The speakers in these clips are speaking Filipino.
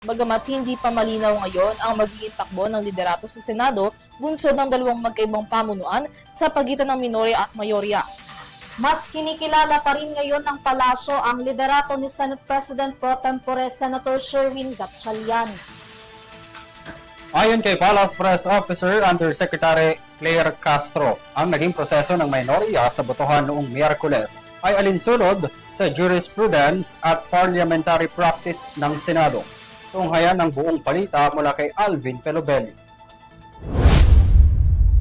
Bagamat hindi pa malinaw ngayon ang magiging takbo ng liderato sa Senado, bunsod ng dalawang magkaibang pamunuan sa pagitan ng minorya at mayorya. Mas kinikilala pa rin ngayon ng palasyo ang liderato ni Senate President Pro Tempore Senator Sherwin Gatchalian. Ayon kay Palace Press Officer Undersecretary Claire Castro, ang naging proseso ng minorya sa botohan noong Miyerkules ay alinsunod sa jurisprudence at parliamentary practice ng Senado. Tunghayan ng buong balita mula kay Alvin Pelobelli.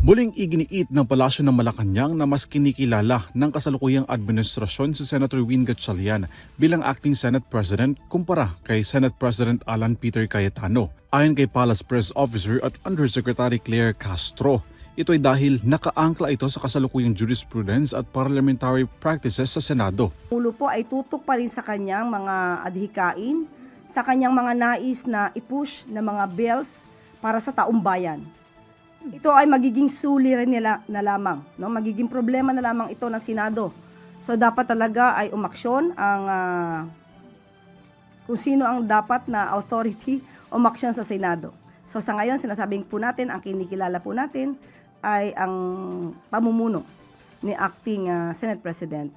Muling iginiit ng Palasyo ng Malacanang na mas kinikilala ng kasalukuyang administrasyon si Senator Win Gatchalian bilang acting Senate President kumpara kay Senate President Alan Peter Cayetano. Ayon kay Palace Press Officer at Undersecretary Claire Castro, ito ay dahil nakaangkla ito sa kasalukuyang jurisprudence at parliamentary practices sa Senado. Ulo po ay tutok pa rin sa kanyang mga adhikain, sa kanyang mga nais na i-push na mga bills para sa taong bayan. Ito ay magiging suliranin nila na lamang, no? Magiging problema na lamang ito ng Senado. So dapat talaga ay umaksyon ang kung sino ang dapat na authority umaksyon sa Senado. So sa ngayon sinasabing po natin, ang kinikilala po natin ay ang pamumuno ni acting Senate President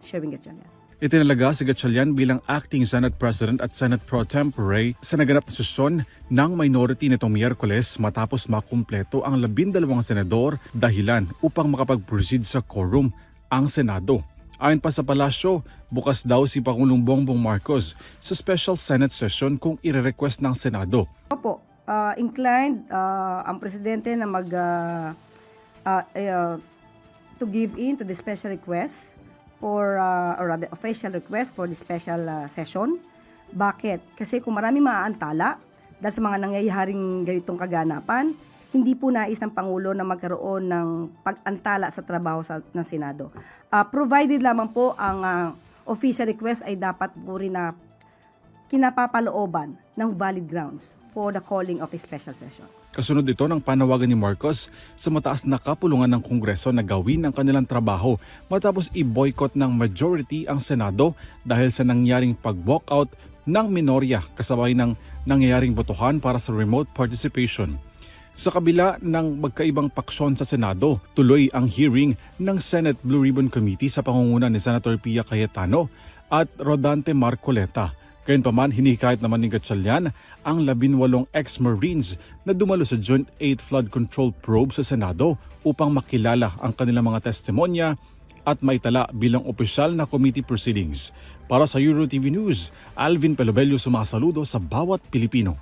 Sherwin Gatchalian. Itinalaga si Gatchalian bilang acting Senate President at Senate Pro Tempore sa naganap na sesyon ng minority nitong Miyerkules matapos makumpleto ang 12 senador dahilan upang makapag-proceed sa quorum ang Senado. Ayon pa sa Palasyo, bukas daw si Pangulong Bongbong Marcos sa special Senate session kung ire-request ng Senado. Opo, inclined ang presidente na to give in to the special request for or rather official request for the special session. Bakit? Kasi kung marami maaantala dahil sa mga nangyayaring ganitong kaganapan, hindi po nais ng Pangulo na magkaroon ng pag-antala sa trabaho ng Senado. Provided lamang po ang official request ay dapat po rin na kinapapalooban ng valid grounds for the calling of a special session. Kasunod ito ng panawagan ni Marcos sa mataas na kapulungan ng Kongreso na gawin ang kanilang trabaho matapos i-boycott ng majority ang Senado dahil sa nangyaring pag-walkout ng minorya kasabay ng nangyayaring botohan para sa remote participation. Sa kabila ng magkaibang paksyon sa Senado, tuloy ang hearing ng Senate Blue Ribbon Committee sa pangunguna ni Senator Pia Cayetano at Rodante Marcoleta. Gayunpaman, hinihikayat naman ni Gatchalian ang 18 ex-Marines na dumalo sa Joint 8 Flood Control Probe sa Senado upang makilala ang kanilang mga testimonya at maitala bilang opisyal na committee proceedings. Para sa EuroTV News, Alvin Pelobello sumasaludo sa bawat Pilipino.